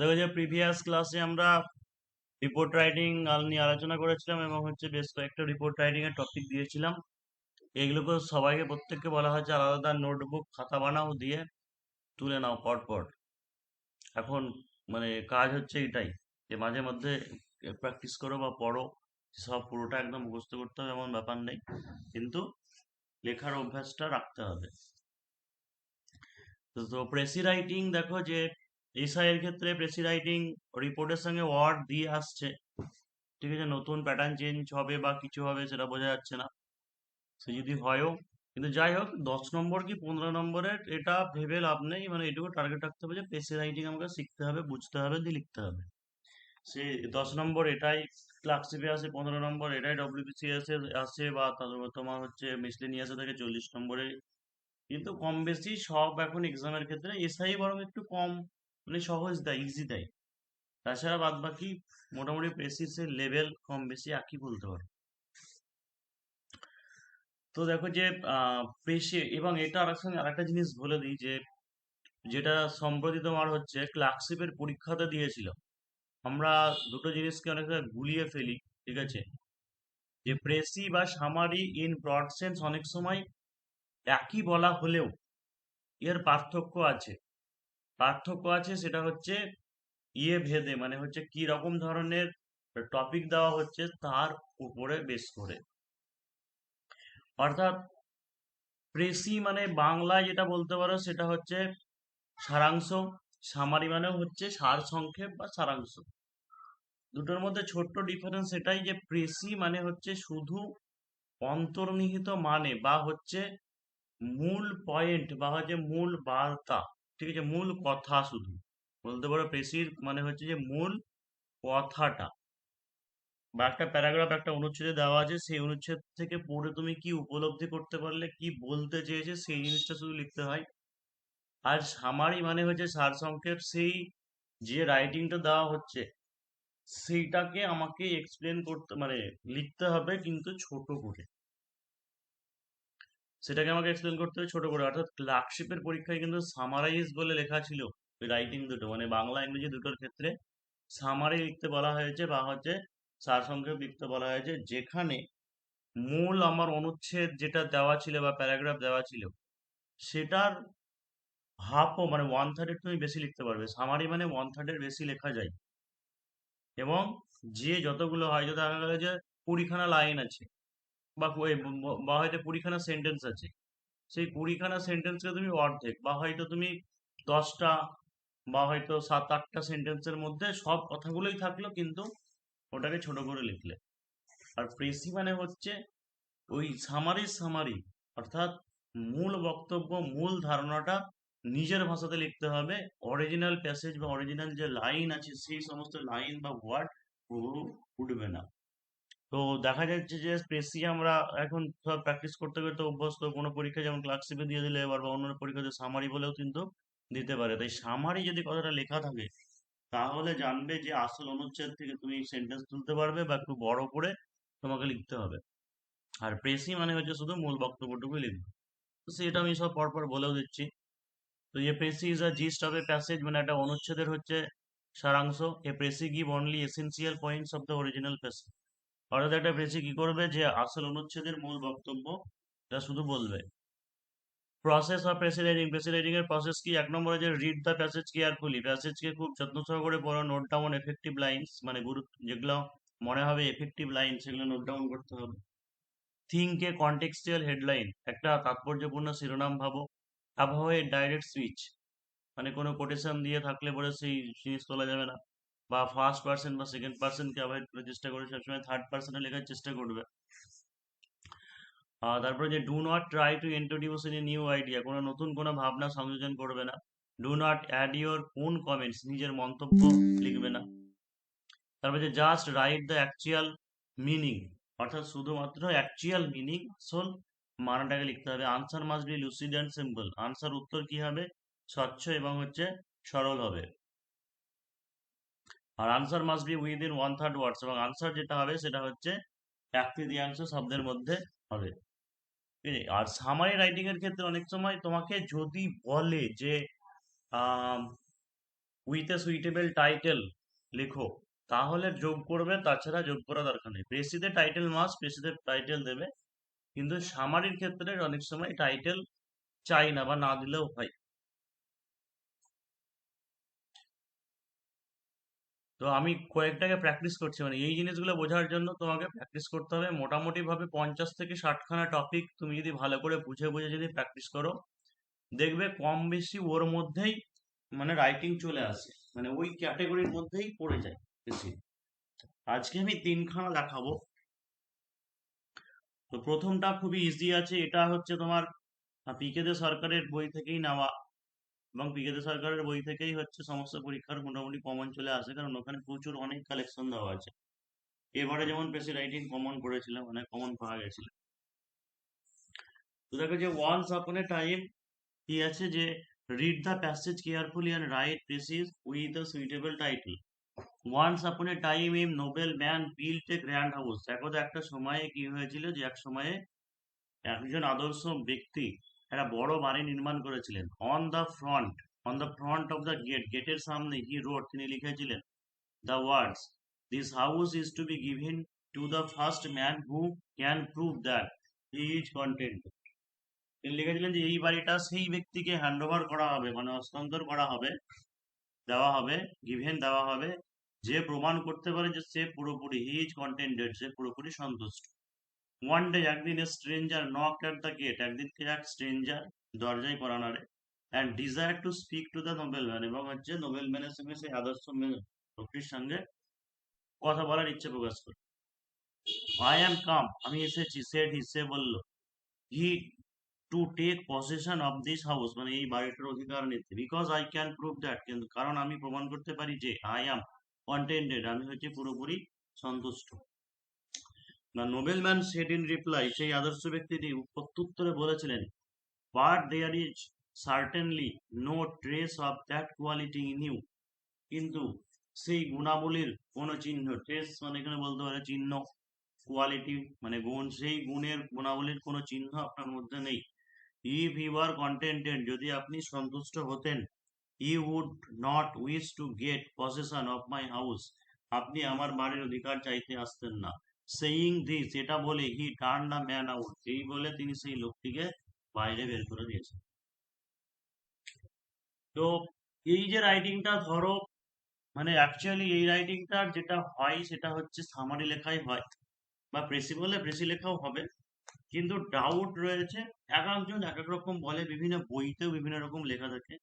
দেখো যে প্রিভিয়াস ক্লাসে আমরা রিপোর্ট রাইটিং নিয়ে আলোচনা করেছিলাম এবং বেশ কয়েকটা রিপোর্ট রাইটিং এর টপিক দিয়েছিলাম। এগুলোকে সবাইকে প্রত্যেককে বলা হয়েছে আলাদা আলাদা নোটবুক খাতা বানাও দিয়ে তুলে নাও পর পর। এখন কাজ হচ্ছে এটাই যে মাঝে মধ্যে প্র্যাকটিস করো বা পড়ো। সব পুরোটা একদম মুখস্থ করতে হবে এমন ব্যাপার নেই, কিন্তু লেখার অভ্যাসটা রাখতে হবে। তো প্রেসি রাইটিং দেখো যে এসআই এর ক্ষেত্রে প্রেসি রাইটিং রিপোর্টের সঙ্গে ওয়ার্ড দিয়ে আসছে। ঠিক আছে, নতুন প্যাটার্ন চেঞ্জ হবে বা কিছু হবে সেটা বোঝা যাচ্ছে না, সে যদি হয়ও। কিন্তু যাই হোক, 10 নম্বর কি 15 নম্বরের এটা ভেবে লাভ নেই, এটুকু টার্গেট রাখতে হবে যে পেসি রাইটিং আমাকে শিখতে হবে, বুঝতে হবে, দিয়ে লিখতে হবে। সে 10 নম্বর এটাই ক্লার্কশিপে আসে, 15 নম্বর এটাই ডব্লিউবিসিএস এ আসে, বা তোমার মিসলেনিয়াসে থেকে 40 নম্বরে। কিন্তু কম বেশি সব এখন এক্সামের ক্ষেত্রে এসআই বরং একটু কম, সহজ দেয়, ইজি দেয়। তাছাড়া বাদ বাকি মোটামুটি প্রেসিসের লেভেল কম বেশি একই বলতে পারো। তো দেখো যে পেশি, এবং এটা আরেকটা জিনিস বলে দিই যে যেটা সম্প্রতি তোমার ক্লার্কশিপের পরীক্ষাতে দিয়েছিল। আমরা দুটো জিনিসকে অনেকটা গুলিয়ে ফেলি, ঠিক আছে? যে প্রেসি বা সামারি ইন ব্রড সেন্স অনেক সময় একই বলা হলেও এর পার্থক্য আছে, সেটা হচ্ছে ভেদে, কি রকম ধরনের টপিক দেওয়া হচ্ছে তার উপরে বেস করে। অর্থাৎ প্রেসি মানে বাংলায় যেটা বলতে পারো সেটা হচ্ছে সারাংশ, সামারি মানে হচ্ছে সার সংক্ষেপ বা সারাংশ। দুটোর মধ্যে ছোট্ট ডিফারেন্স এটাই যে প্রেসি মানে হচ্ছে শুধু অন্তর্নিহিত মানে বা মূল পয়েন্ট বা মূল বার্তা, ঠিক আছে, মূল কথা শুধু বলতে পারো। প্রেসির মানে হচ্ছে যে মূল কথাটা, বা একটা প্যারাগ্রাফ একটা অনুচ্ছেদে দেওয়া আছে, সেই অনুচ্ছেদ থেকে পড়ে তুমি কি উপলব্ধি করতে পারলে, কি বলতে চেয়েছে, সেই জিনিসটা শুধু লিখতে হয়। আর সামারি মানে হচ্ছে সারসংক্ষেপ, সেই যে রাইটিংটা দেওয়া হচ্ছে সেইটাকে আমাকে এক্সপ্লেন করতে লিখতে হবে, কিন্তু ছোট করে। সেটাকে আমাকে এক্সপ্লেন করতে হবে ছোট করে। অর্থাৎ ক্লার্কশিপের পরীক্ষায় কিন্তু সামারাইজ বলে লেখা ছিল ওই রাইটিং দুটো, বাংলা ইংরেজি দুটোর ক্ষেত্রে সামারি লিখতে বলা হয়েছে বা সারসংক্ষেপ লিখতে বলা হয়েছে, যেখানে মূল আমার অনুচ্ছেদ যেটা দেওয়া ছিল বা প্যারাগ্রাফ দেওয়া ছিল সেটার হাফও, 1/3 তুমি বেশি লিখতে পারবে। সামারি মানে 1/3 বেশি লেখা যায়। এবং যে যতগুলো হয়, যদি দেখা গেল যে 20খানা লাইন আছে বা বা হয়তো 20খানা সেন্টেন্স আছে, সেই 20খানা সেন্টেন্সকে তুমি অর্ধেক বা হয়তো তুমি 10টা বা হয়তো 7-8টা সেন্টেন্সের মধ্যে সব কথাগুলোই থাকলো, কিন্তু ওটাকে ছোট করে লিখলে। আর প্রেসি মানে হচ্ছে ওই সামারি, অর্থাৎ মূল বক্তব্য, মূল ধারণাটা নিজের ভাষাতে লিখতে হবে। অরিজিনাল প্যাসেজ বা অরিজিনাল যে লাইন আছে সেই সমস্ত লাইন বা ওয়ার্ড উঠবে না। তো দেখা যাচ্ছে যে প্রেসি আমরা এখন সব প্র্যাকটিস করতে করতে অভ্যস্ত। কোনো পরীক্ষা যেমন ক্লার্কশিপে দিয়ে দিলে এবার, বা অন্য পরীক্ষাতে সামারি বলেও কিন্তু দিতে পারে। তাই সামারি যদি কথাটা লেখা থাকে তাহলে জানবে যে আসল অনুচ্ছেদ থেকে তুমি সেন্টেন্স তুলতে পারবে বা একটু বড় করে তোমাকে লিখতে হবে। আর প্রেসি মানে হচ্ছে শুধু মূল বক্তব্যটুকুই লিখবে। তো সেটা আমি সব পরপর বলেও দিচ্ছি। তো a precis is a gist of a passage, একটা অনুচ্ছেদের সারাংশ। A precis give only essential points of the original passage. অর্থাৎ একটা প্রেসি কি করবে, যে আসল অনুচ্ছেদের মূল বক্তব্য তা শুধু বলবে। Process of precis writing, precis writing এর প্রসেস কি? 1 নম্বরে যে রিড দ্য প্যাসেজ কেয়ারফুলি, প্যাসেজকে খুব যত্ন সহকারে পড়ো। নোট ডাউন এফেক্টিভ লাইনস, গুরুত্ব যেগুলো মনে হবে এফেক্টিভ লাইন সেগুলো নোট ডাউন করতে হবে। থিঙ্ক এ কন্টেক্সচুয়াল হেডলাইন, একটা তাৎপর্যপূর্ণ শিরোনাম ভাবো। অ্যাভয়েড ডাইরেক্ট সুইচ, কোনো কোটেশন দিয়ে থাকলে পরে সেই জিনিস তোলা যাবে না। বা ফার্স্ট পার্সন বা সেকেন্ড পার্সনকে অ্যাভয়েড করার চেষ্টা করবে, সবসময় থার্ড পার্সনে লেখার চেষ্টা করবে। তারপরে যে do not try to introduce any new idea, কোনো নতুন কোনো ভাবনা সংযোজন করবে না। Do not add your own comments, নিজের মন্তব্য লিখবে না। তারপরে যে just write the actual meaning, অর্থাৎ শুধুমাত্র অ্যাকচুয়াল মিনিং, আসল মানেটাকে লিখতে হবে। Answer must be lucid and simple, answer উত্তর কি হবে, স্বচ্ছ এবং সরল হবে। আর answer must be within 1/3 words, এবং আনসার যেটা হবে সেটা 1/3 শব্দের মধ্যে হবে। ঠিক আছে? আর সামারি রাইটিং এর ক্ষেত্রে অনেক সময় তোমাকে যদি বলে যে উইথ এ সুইটেবল টাইটেল লেখো, তাহলে যোগ করবে, তাছাড়া যোগ করা দরকার নেই। প্রেসিতে টাইটেল মাস্ট, প্রেসিতে টাইটেল দেবে, কিন্তু সামারির ক্ষেত্রে অনেক সময় টাইটেল চাই না বা না দিলেও হয়। তো আমি কয়েকটাকে প্র্যাকটিস করছি, মানে এই জিনিসগুলো বোঝার জন্য তোমাকে প্র্যাকটিস করতে হবে। মোটামুটি ভাবে 50 থেকে 60 খানা টপিক তুমি যদি ভালো করে বুঝে বুঝে যদি প্র্যাকটিস করো, দেখবে কম বেশি ওর মধ্যেই মানে রাইটিং চলে আসে, মানে ওই ক্যাটাগরির মধ্যেই পড়ে যায় বেশি। আজকে আমি 3খানা দেখাবো। তো প্রথমটা খুবই ইজি আছে, এটা হচ্ছে তোমার পিকে দে সরকারের বই থেকেই নেওয়া, এবং পিকে দে সরকারের বই থেকেই হচ্ছে সমস্ত পরীক্ষার মোটামুটি কমন চলে আসে, কারণ ওখানে প্রচুর অনেক কালেকশন দেওয়া আছে। এবারে যেমন বেশি রাইটিং কমন করেছিলাম, অনেক কমন পাওয়া গেছিল। তো দেখো যে ওয়ান্স আপন এ টাইম কি আছে, যে read the passage carefully and write precis with a suitable title. Once upon a time a noble man built a grand house. দেখো তো একটা সময়ে কি হয়েছিল, যে এক সময়ে একজন আদর্শ ব্যক্তি একটা বড় বাড়ি নির্মাণ করেছিলেন। On the front of the gate, গেটের সামনে হি রোড, তিনি লিখেছিলেন the words, "This house is to be given to the first man who can prove that he is content." তিনি লিখেছিলেন যে এই বাড়িটা সেই ব্যক্তিকে হ্যান্ড ওভার করা হবে, মানে হস্তান্তর করা হবে, দেওয়া হবে, গিভেন দেওয়া হবে, যে প্রমাণ করতে পারে যে সে পুরোপুরি হি ইজ কন্টেন্টেড, সে পুরোপুরি সন্তুষ্ট। ওয়ান ডে, একদিন a stranger knocked at the gate, একদিনকে এক স্ট্রেঞ্জার দরজায় কড়া নাড়ে, and desire to speak to the nobleman, এবং হচ্ছে নোবেলম্যানের সঙ্গে সেই আদর্শ ব্যক্তির সঙ্গে কথা বলার ইচ্ছে প্রকাশ করে। আই অ্যাম কাম, আমি এসেছি, সেড হি, সে বলল, he, to take possession of this house, মানে এই বাড়িটার অধিকার নিতে, because I can prove that, কিন্তু কারণ আমি প্রমাণ করতে পারি যে আই অ্যাম কন্টেন্টেড, আমি হচ্ছে পুরোপুরি সন্তুষ্ট। না, নোবেলম্যান সেড ইন রিপ্লাই, সেই আদর্শ ব্যক্তিটি প্রত্যুত্তরে বলেছিলেন, but there is certainly no trace of that quality in you, কিন্তু সেই গুণাবলীর কোনো চিহ্ন, ট্রেস মানে এখানে বলতে পারে চিহ্ন, কোয়ালিটি মানে গুণ, সেই গুণের গুণাবলীর কোনো চিহ্ন আপনার মধ্যে নেই। ইফ ইউ আর কন্টেন্টেড, যদি আপনি সন্তুষ্ট হতেন, you would not wish to get possession of my house, আপনি আমার বাড়ির অধিকার চাইতে আসতেন না। সেইং দিস, এটা বলে, he turn the man out, এই বলে তিনি সেই লোকটিকে বাইরে বের করে দিয়েছেন। তো এই যে রাইটিংটা ধরো, মানে অ্যাকচুয়ালি এই রাইটিংটার যেটা হয় সেটা হচ্ছে সামারি লেখাই হয়, বা প্রেসি বলে প্রেসি লেখাও হবে, কিন্তু ডাউট রয়েছে। এক একজন এক এক রকম বলে, বিভিন্ন বইতেও বিভিন্ন রকম লেখা থাকে।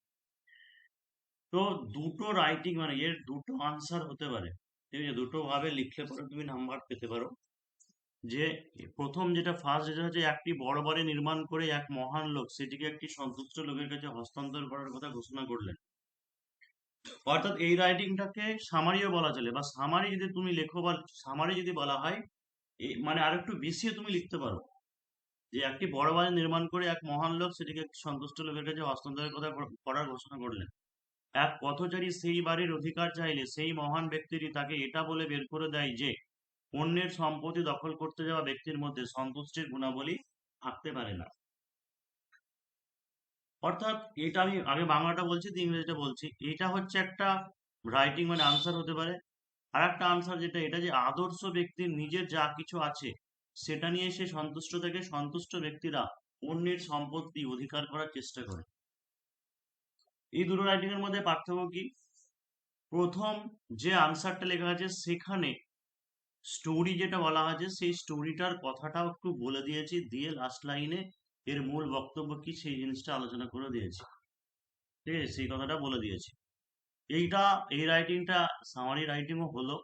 তো দুটো রাইটিং মানে এর দুটো আনসার হতে পারে, ঠিক আছে, দুটো ভাবে লিখলে পরে তুমি নাম্বার পেতে পারো। যে প্রথম যেটা ফার্স্ট, যেটা হচ্ছে একটি বড় বাড়ি নির্মাণ করে এক মহান লোক সেটিকে একটি সন্তুষ্ট লোকের কাছে হস্তান্তর করার কথা ঘোষণা করলেন। অর্থাৎ এই রাইটিংটাকে সামারিও বলা চলে, বা সামারি যদি তুমি লেখো, বা সামারি যদি বলা হয়, মানে আরেকটু বেশিও তুমি লিখতে পারো, যে একটি বড় বাড়ি নির্মাণ করে এক মহান লোক সেটিকে একটি সন্তুষ্ট লোকের কাছে হস্তান্তরের কথা করার ঘোষণা করলেন। এক পথচারী সেই বাড়ির অধিকার চাইলে সেই মহান ব্যক্তিটি তাকে এটা বলে বের করে দেয় যে অন্যের সম্পত্তি দখল করতে যাওয়া ব্যক্তির মধ্যে সন্তুষ্টির গুণাবলী থাকতে পারে না। অর্থাৎ এটা আমি আগে বাংলাটা বলছি, দিয়ে ইংরেজিটা বলছি। এটা হচ্ছে একটা রাইটিং মানে আনসার হতে পারে। আর একটা আনসার যেটা, এটা যে আদর্শ ব্যক্তির নিজের যা কিছু আছে সেটা নিয়ে সে সন্তুষ্ট থেকে সন্তুষ্ট ব্যক্তিরা অন্যের সম্পত্তি অধিকার করার চেষ্টা করে। এই দুটো রাইটিং এর মধ্যে পার্থক্য কি? প্রথম যে আনসারটা লেখা আছে সেখানে স্টোরি যেটা বলা আছে, সেই স্টোরিটার কথাটাও একটু বলে দিয়েছি, দিয়ে লাস্ট লাইনে এর মূল বক্তব্য কি সেই জিনিসটা আলোচনা করে দিয়েছি, ঠিক আছে, সেই কথাটা বলে দিয়েছি। এইটা, এই রাইটিংটা সামারি রাইটিংও হলো,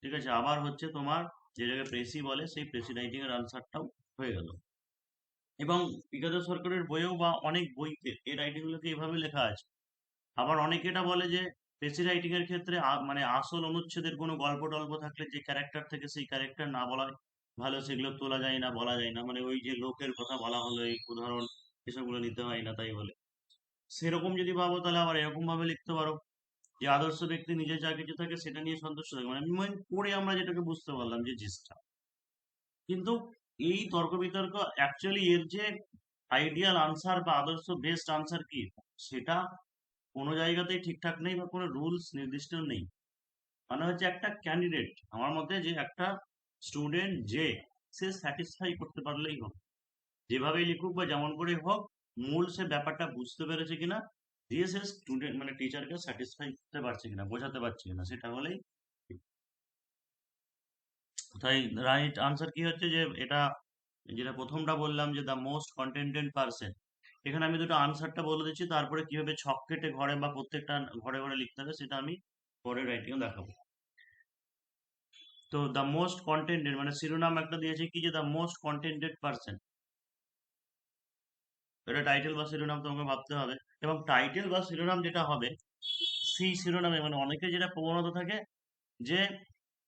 ঠিক আছে। আবার হচ্ছে তোমার যেটাকে প্রেসি বলে, সেই প্রেসি রাইটিং এর আনসারটাও হয়ে গেল। এবং পিকাজো সরকারের বইয়েও বা অনেক বইতে এই রাইটিং গুলোকে এভাবে লেখা আছে। আবার অনেকে এটা বলে যে পেসি রাইটিং এর ক্ষেত্রে মানে আসল অনুচ্ছেদের কোনো গল্প টল্প থাকলে যে ক্যারেক্টার থেকে সেই ক্যারেক্টার না বলা ভালো, সেগুলো তোলা যায় না, বলা যায় না, মানে ওই যে লোকের কথা বলা হলো, এই উদাহরণ এসবগুলো নিতে হয় না, তাই বলে। সেরকম যদি ভাবো তাহলে আবার এরকম ভাবে লিখতে পারো, যে আদর্শ ব্যক্তি নিজের যা কিছু থাকে সেটা নিয়ে সন্তুষ্ট থাকে, মানে পড়ে আমরা যেটাকে বুঝতে পারলাম যে জিনিসটা। কিন্তু এই তর্ক বিতর্ক অ্যাকচুয়ালি এর যে আইডিয়াল আনসার বা আদর্শ বেস্ট আনসার কি, সেটা কোনো জায়গাতেই ঠিকঠাক নেই বা কোনো রুলস নির্দিষ্ট নেই। মানে হচ্ছে একটা ক্যান্ডিডেট, আমার মতে যে একটা স্টুডেন্ট যে সে স্যাটিসফাই করতে পারলেই হোক, যেভাবেই লিখুক বা যেমন করে হোক, মূল সে ব্যাপারটা বুঝতে পেরেছে কিনা, দিয়ে সে স্টুডেন্ট মানে টিচারকে স্যাটিসফাই করতে পারছে কিনা, বোঝাতে পারছে কিনা, সেটা হলেই ঠিক। তাই রাইট আনসার কি হচ্ছে যে এটা, যেটা প্রথমটা বললাম যে দ্য মোস্ট কন্টেন্টেড পার্সন। এখানে আমি দুটো আনসারটা বলে দিচ্ছি, তারপরে কিভাবে ছক কেটে ঘরে বা প্রত্যেকটা ঘরে ঘরে লিখতে হবে সেটা আমি পরে রাইটিংয়ে দেখাবো। তো দ্য মোস্ট কন্টেন্টেড মানে শিরোনাম একটা দিয়েছে কি যে দ্য মোস্ট কন্টেন্টেড পার্সন, এটা টাইটেল বা শিরোনাম তোমাকে ভাবতে হবে। এবং টাইটেল বা শিরোনাম যেটা হবে, সেই শিরোনামে মানে অনেকে যেটা প্রবণতা থাকে যে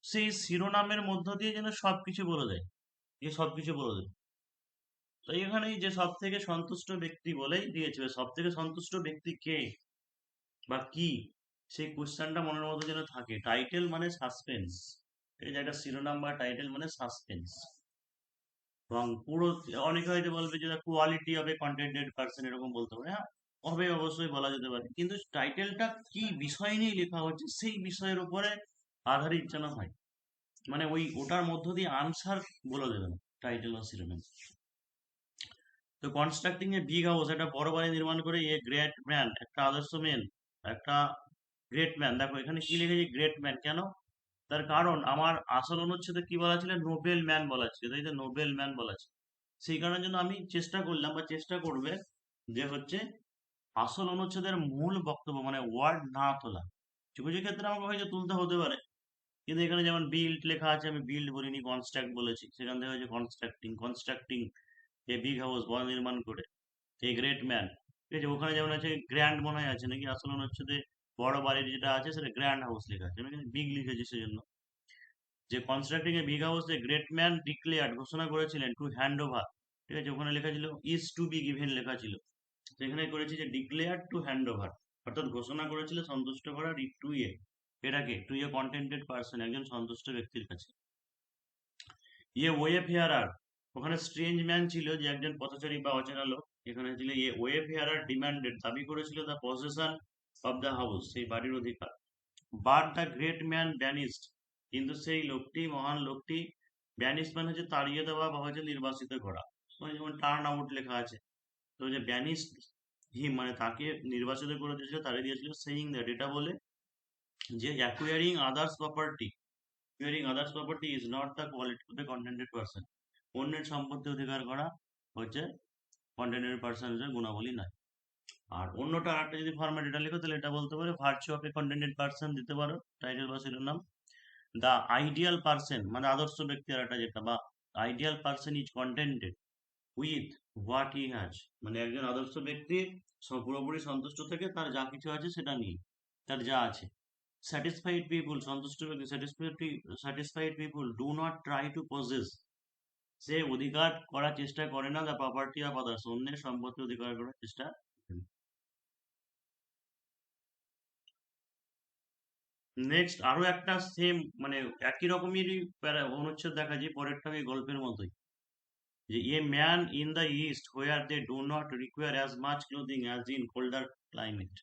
সেই শিরোনামের মধ্য দিয়ে যেন সবকিছু বলে দেয়, যে সবকিছু বলে দেয়। তো এখানেই যে সব থেকে সন্তুষ্ট ব্যক্তি বলেই দিয়েছে, সব থেকে সন্তুষ্ট ব্যক্তি কে বা কি, সেই কোশ্চেনটা মনের মধ্যে যেন থাকে। টাইটেল মানে সাসপেন্স, এই যে একটা শিরোনাম বা টাইটেল মানে সাসপেন্স। এবং পুরো, অনেকে হয়তো বলবে যে কোয়ালিটি হবে কন্টেন্টেড পার্সন, এরকম বলতে পারে, হ্যাঁ হবে, অবশ্যই বলা যেতে পারে, কিন্তু টাইটেলটা কি বিষয় নিয়ে লেখা হচ্ছে সেই বিষয়ের উপরে আধারিত যেন হয়, মানে ওই ওটার মধ্য দিয়ে আনসার বলে দেবেন টাইটেল বা শিরোনাম। তো কনস্ট্রাক্টিং এ বিগ হাউস, একটা বড় বাড়ি নির্মাণ করে এ গ্রেট ম্যান, একটা আদর্শ মেন, একটা গ্রেট ম্যান। দেখো এখানে কি লিখেছে গ্রেট ম্যান, কেন? তার কারণ আমার আসল অনুচ্ছেদে কি বলা ছিল, নোবেল ম্যান বলা ছিল, তাই তো, নোবেল ম্যান বলা ছিল। সেই কারণের জন্য আমি চেষ্টা করলাম বা চেষ্টা করবে যে হচ্ছে আসল অনুচ্ছেদের মূল বক্তব্য মানে ওয়ার্ড না তোলা। কিছু কিছু ক্ষেত্রে আমাকে হয়তো তুলতে হতে পারে, কিন্তু এখানে যেমন বিল্ড লেখা আছে, আমি বিল্ড বলিনি, কনস্ট্রাক্ট বলেছি, সেখান থেকে হয়েছে constructing, constructing a big house, বড় নির্মাণ করে, এ গ্রেট ম্যান। ঠিক আছে, ওখানে যেমন আছে গ্র্যান্ড মনে হয় আছে নাকি, আসল অনুচ্ছেদে বড় বাড়ির যেটা আছে সেটা গ্র্যান্ড হাউস লেখা আছে, আমি বিগ লিখেছি সেজন্য। যে constructing a big house, a great man declared ঘোষণা করেছিলেন টু হ্যান্ড ওভার। ঠিক আছে, ওখানে লেখা ছিল ইজ টু বি গিভেন লেখা ছিল, সেখানে করেছি যে ডিক্লেয়ার টু হ্যান্ড ওভার, অর্থাৎ ঘোষণা করেছিল সন্তুষ্ট করার টু এ, এটাকে টু এ কন্টেন্টেড পার্সন, একজন সন্তুষ্ট ব্যক্তির কাছে। ইয়ে ওয়ে ফেয়ারার, ওখানে স্ট্রেঞ্জ ম্যান ছিল যে একজন পথচারী বা অচেনা লোক, এখানে ছিল ইয়ে ওয়ে ফেয়ারার ডিমান্ডেড, দাবি করেছিল the possession of the house, সেই বাড়ির অধিকার। বাট দ্য গ্রেট ম্যান ব্যানিস্ট, কিন্তু সেই লোকটি, মহান লোকটি, ব্যানিস্ট মানে হচ্ছে তাড়িয়ে দেওয়া বা হচ্ছে নির্বাসিত করা, মানে যেমন টার্ন আউট লেখা আছে। তো যে ব্যানিস্ট হিম মানে তাকে নির্বাচিত করে দিয়েছিল, তাড়িয়ে দিয়েছিল, সেইং দ্যাট এটা বলে যে acquiring others property, acquiring others property is not the quality of the contented person, অন্যের সম্পত্তি অধিকার করা হচ্ছে কন্টেন্টেড পার্সনের গুণাবলী নয়। আর অন্যটা আরেকটা যদি ফরম্যাট এটা লিখো, তাহলে এটা বলতে পারে virtue of A contented person দিতে পারো টাইটেল বা শিরোনাম। দ্য আইডিয়াল পার্সন মানে আদর্শ ব্যক্তি, আর একটা যেটা বা ideal person is contented with what he has, মানে একজন আদর্শ ব্যক্তি পুরোপুরি সন্তুষ্ট থেকে তার যা কিছু আছে সেটা নিয়ে, তার যা আছে। স্যাটিসফাইড পিপুল, সন্তুষ্ট ব্যক্তি, satisfied people do not try to possess, সে অধিকার করার চেষ্টা করে না দ্য প্রপার্টি অফ আদার্স, অন্যের সম্পত্তি অধিকার করার চেষ্টা করে না। নেক্সট আরো একটা সেম মানে একই রকমেরই অনুচ্ছেদ দেখা যায়, পরেরটা ওই গল্পের মতোই, যে a man in the east where they do not require as much clothing as in colder climate,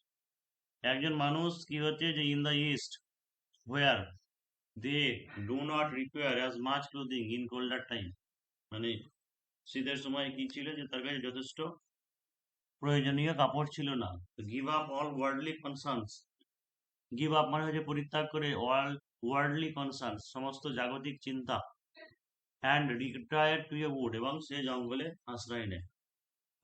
একজন মানুষ কি হচ্ছে যে in the east where they do not require as much clothing in colder time, মানে শীতের সময় কি ছিল যে তার কাছে যথেষ্ট প্রয়োজনীয় কাপড় ছিল না। Give up all worldly concerns, give up মানে হচ্ছে পরিত্যাগ করে, ওয়ার্ল্ডলি কনসার্নস সমস্ত জাগতিক চিন্তা, and retire to a wood এবং সে জঙ্গলে আশ্রয় নেয়।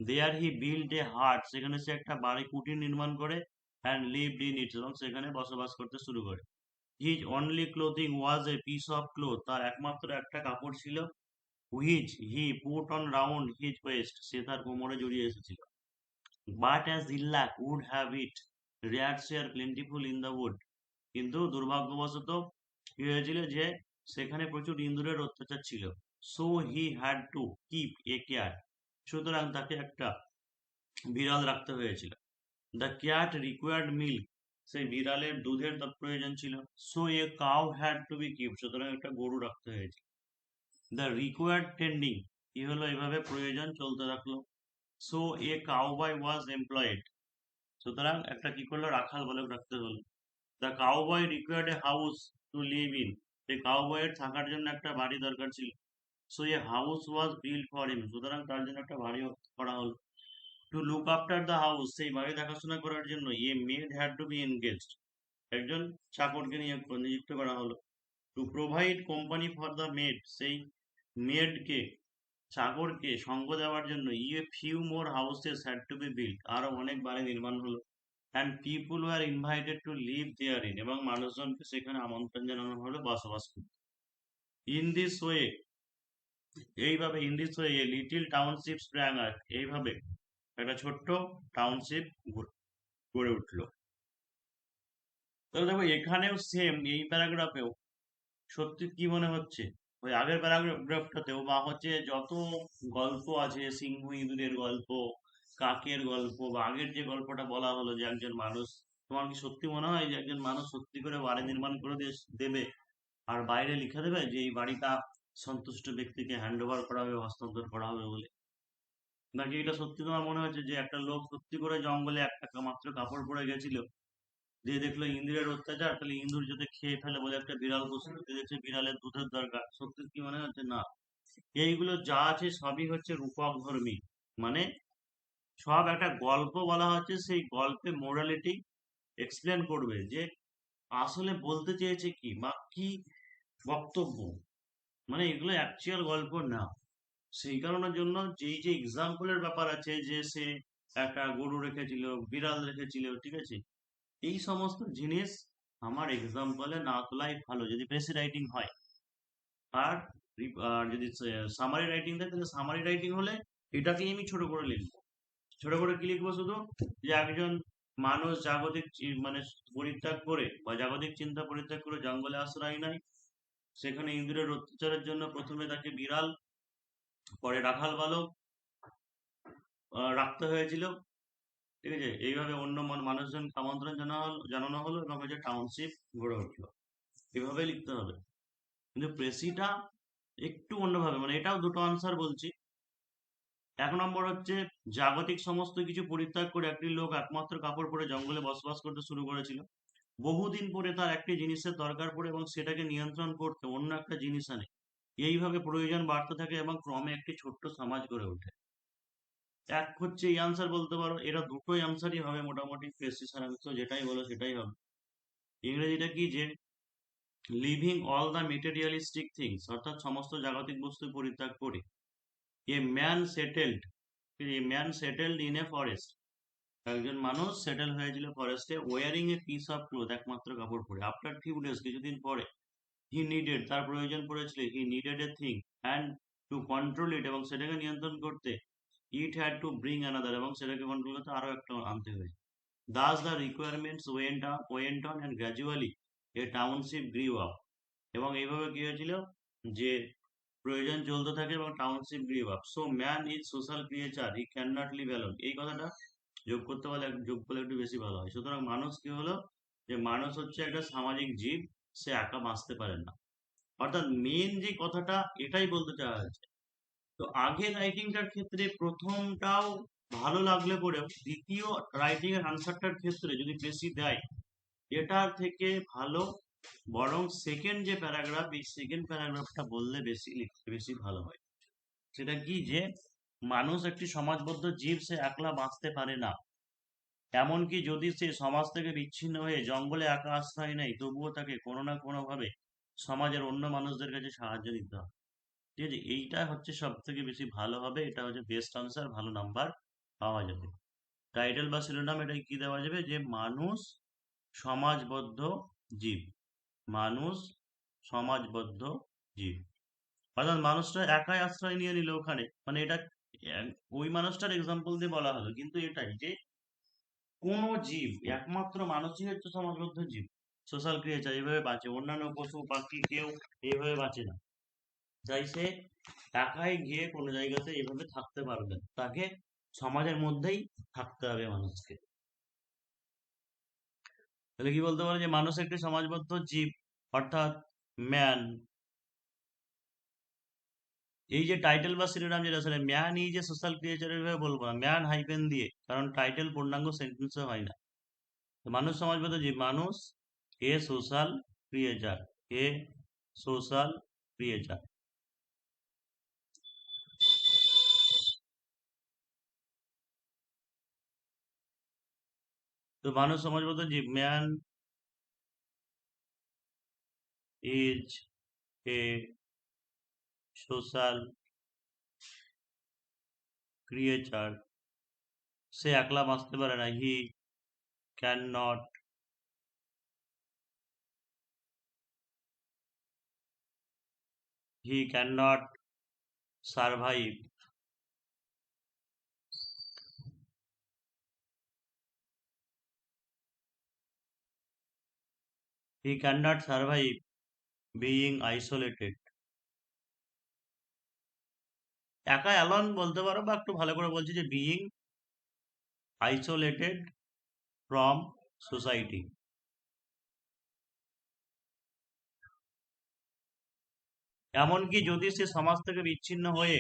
দেয়ার হি বিল্ড এ হার্ট, সেখানে সে একটা বাড়ি কুটির নির্মাণ করে, অ্যান্ড লিভড ইন ইট এবং সেখানে বসবাস করতে শুরু করে। His only clothing was a piece of cloth, তার একমাত্র একটা কাপড় ছিল, which he put on round his waist, সে তার কোমরে জড়িয়ে এসেছিল। But as ill luck would have it, rats are plentiful in the wood, কিন্তু দুর্ভাগ্যবশত কি হয়েছিল যে সেখানে প্রচুর ইঁদুরের অত্যাচার ছিল। So he had to keep A care, সুতরাং তাকে একটা বিড়াল রাখতে হয়েছিল। দ্য ক্যাট রিকোয়ার্ড মিল্ক, সেই বিড়ালের দুধের প্রয়োজন ছিল। So a cow had to be keep, সুতরাং একটা গরু রাখতে হয়েছিল। দ্য রিকোয়ার্ড টেন্ডিং, কি হলো, এভাবে প্রয়োজন চলতে থাকলো। So a cowboy was employed, সুতরাং একটা কি করলো, রাখাল বালক রাখতে হলো। The cowboy required a house to live in, এই কাউবয়ের থাকার জন্য একটা বাড়ি দরকার ছিল। So a house was build for him, সুতরাং তার জন্য একটা বাড়ি করা হলো। To look after the house, সেই বাড়ি দেখাশোনা করার জন্য a maid had to be engaged, একজন চাকরকে নিযুক্ত করা হলো। To provide company for the maid, সেই মেডকে, চাকরকে সঙ্গ দেওয়ার জন্য few more houses had to be build, আরো অনেক বাড়ি নির্মাণ হলো। And people were invited to live there in, এবং মানুষজনকে সেখানে আমন্ত্রণ জানানো হলো বসবাস করতে। ইন দিস ওয়ে, এইভাবে in this way a little township sprang up, এইভাবে একটা ছোট্ট টাউনশিপ গড়ে উঠলো। তাহলে দেখো এখানেও সেম, এই প্যারাগ্রাফেও সত্যি কি মনে হচ্ছে, ওই আগের প্যারাগ্রাফটাতেও বা হচ্ছে যত গল্প আছে, সিংহ ইঁদুরের গল্প, কাকের গল্প, বা আগের যে গল্পটা বলা হলো যে একজন মানুষ, তোমার কি সত্যি মনে হয় যে একজন মানুষ সত্যি করে বাড়ি নির্মাণ করে দেবে আর বাইরে লিখে দেবে যে এই বাড়িটা সন্তুষ্ট ব্যক্তিকে হ্যান্ড ওভার করা হবে, হস্তান্তর করা হবে বলে? নাকি এটা সত্যি তোমার মনে হচ্ছে যে একটা লোক সত্যি করে জঙ্গলে একটা মাত্র কাপড় পরে গেছিল, যে দেখলো ইঁদুরের অত্যাচার, তাহলে ইঁদুর যাতে খেয়ে ফেলে বলে একটা বিড়াল পশু দেখছে, বিড়ালের দুধের দরকার, সত্যি কি মনে হচ্ছে? না, এইগুলো যা আছে সবই হচ্ছে রূপক ধর্মী, মানে সব একটা গল্প বলা হচ্ছে, সেই গল্পে মোরালিটি এক্সপ্লেন করবে যে আসলে বলতে চেয়েছে কি বা কি বক্তব্য, মানে এগুলো অ্যাকচুয়াল গল্প না। সেই কারণের জন্য যেই যে এক্সাম্পলের ব্যাপার আছে, যে সে একটা গরু রেখেছিল, বিড়াল রেখেছিল, ঠিক আছে, এই সমস্ত জিনিস আমার এক্সাম্পলে না তোলাই ভালো যদি বেশি রাইটিং হয়। আর আর যদি সামারি রাইটিং থাকে, তাহলে সামারি রাইটিং হলে এটাকেই আমি ছোট করে লিখবো। ছোট করে কি লিখবো? শুধু যে একজন মানুষ জাগতিক মানে পরিত্যাগ করে বা জাগতিক চিন্তা পরিত্যাগ করে জঙ্গলে আশ্রয় নেয়, সেখানে ইন্দ্রের অত্যাচারের জন্য প্রথমে তাকে বিড়াল, পরে রাখাল বালক রাখতে হয়েছিল, ঠিক আছে, এইভাবে অন্য মানুষজনকে আমন্ত্রণ জানানো হলো এবং হচ্ছে টাউনশিপ গড়ে উঠলো। এভাবে লিখতে হবে। কিন্তু প্রেসিটা একটু অন্যভাবে, মানে এটাও দুটো আনসার বলছি। এক নম্বর হচ্ছে, জাগতিক সমস্ত কিছু পরিত্যাগ করে একটি লোক একমাত্র কাপড় পরে জঙ্গলে বসবাস করতে শুরু করেছিল। বহুদিন পরে তার একটি জিনিসের দরকার পড়ে এবং সেটাকে নিয়ন্ত্রণ করতে অন্য একটা জিনিস আনে। এইভাবে প্রয়োজন বাড়তে থাকে এবং ক্রমে একটি ছোট্ট সমাজ গড়ে ওঠে। এক হচ্ছে এই আনসার বলতে পারো, এরা দুটোই আনসারই হবে মোটামুটি, প্রেসি সারাংশ যেটাই বলো সেটাই হবে। ইংরেজিটা কি, যে living all the materialistic things, অর্থাৎ সমস্ত জাগতিক বস্তু পরিত্যাগ করে, a man settled, in a forest, একজন মানুষ সেটেল হয়েছিল ফরেস্টে, wearing a piece of cloth, একমাত্র কাপড় পরে। আফটার ফিউ ডেজ, কিছুদিন পরে, হি নিডেড, তার প্রয়োজন পড়েছিল, হি needed a thing and to control it, এবং সেটাকে নিয়ন্ত্রণ করতে, it had to bring another, এবং সেটাকে কন্ট্রোল করতে আরো একটা আনতে হয়েছে। Thus the requirements went on and gradually a township grew up, এবং এইভাবে কি হয়েছিল যে প্রয়োজন চলতে থাকে এবং township grieve up. So man is social creature, he can not live alone, এই কথাটা যোগ করতে পারলে, যোগ করলে একটু বেশি ভালো হয়। সুতরাং মানুষ কি হলো, যে মানুষ হচ্ছে একটা সামাজিক জীব, সে একা বাঁচতে পারে না। অর্থাৎ মেন যে কথাটা এটাই বলতে চাওয়া হয়েছে। তো আগের রাইটিংটার ক্ষেত্রে প্রথমটাও ভালো লাগলে পরেও দ্বিতীয় রাইটিং এর আনসারটার ক্ষেত্রে যদি বেশি দেয়, এটার থেকে ভালো বরং সেকেন্ড যে প্যারাগ্রাফ, এই সেকেন্ড প্যারাগ্রাফটা বললে বেশি, লিখতে বেশি ভালো হয়। সেটা কি, যে মানুষ একটি সমাজবদ্ধ জীব, সে একলা বাঁচতে পারে না। এমনকি যদি সে সমাজ থেকে বিচ্ছিন্ন হয়ে জঙ্গলে একা আশ্রয় নেয়, তবুও তাকে কোনো না কোনো ভাবে সমাজের অন্য মানুষদের কাছে সাহায্য দিতে হবে। ঠিক আছে, এইটা হচ্ছে সব থেকে বেশি ভালো হবে, এটা হচ্ছে বেস্ট আনসার, ভালো নাম্বার পাওয়া যাবে। টাইটেল বা শিরোনাম এটা কি দেওয়া যাবে, যে মানুষ সমাজবদ্ধ জীব, মানুষ সমাজবদ্ধ জীব। অর্থাৎ মানুষটা একাই আশ্রয় নিয়ে নিল ওখানে, মানে এটা ওই মানুষটার এক্সাম্পল দিয়ে বলা হলো, কিন্তু এটাই যে কোন জীব, একমাত্র মানুষই হচ্ছে সমাজবদ্ধ জীব, সোশ্যাল ক্রিয়েচার, এইভাবে বাঁচে, অন্যান্য পশু পাখি কেউ এইভাবে বাঁচে না। তাই সে একাই গিয়ে কোনো জায়গাতে এইভাবে থাকতে পারবে না, তাকে সমাজের মধ্যেই থাকতে হবে মানুষকে। তাহলে কি বলতে পারো, যে মানুষ একটি সমাজবদ্ধ জীব, অর্থাৎ ম্যান, এই যে টাইটেল বা শিরোনাম যেটা, আসলে man is a social creature এইভাবে বলবো না, ম্যান হাইফেন দিয়ে, কারণ টাইটেল পূর্ণাঙ্গ সেন্টেন্সে হয় না। তো মানুষ সমাজবদ্ধ জীব, মানুষ a social creature, a social creature. তো মানুষ সমাজবদ্ধ জীব, man is a social creature, সে একলা বাঁচতে পারে না, can not he can not survive, he can not survive being isolated. একা অ্যালন বলতে পারো, বা একটু ভালো করে বলছি যে বিইং আইসোলেটেড ফ্রম সোসাইটি। এমনকি যদি সে সমাজ থেকে বিচ্ছিন্ন হয়ে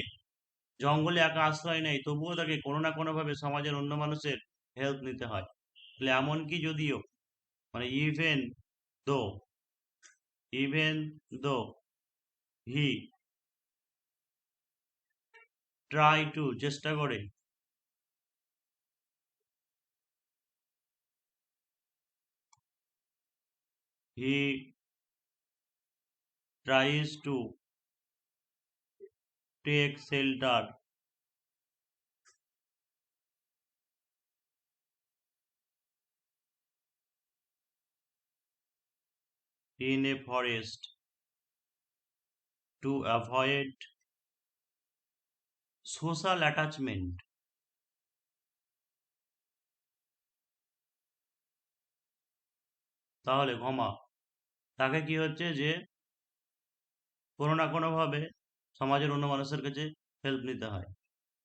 জঙ্গলে একা আশ্রয় নেয়, তবুও তাকে কোনো না কোনো ভাবে সমাজের অন্য মানুষের হেল্প নিতে হয়। তাহলে এমনকি যদিও, মানে দো even though he try to, চেষ্টা করে, he tries to take shelter in a forest to avoid social attachment। তাহলে তাকে কি হচ্ছে যে কোনো না কোনো ভাবে সমাজের অন্য মানুষের কাছে হেল্প নিতে হয়।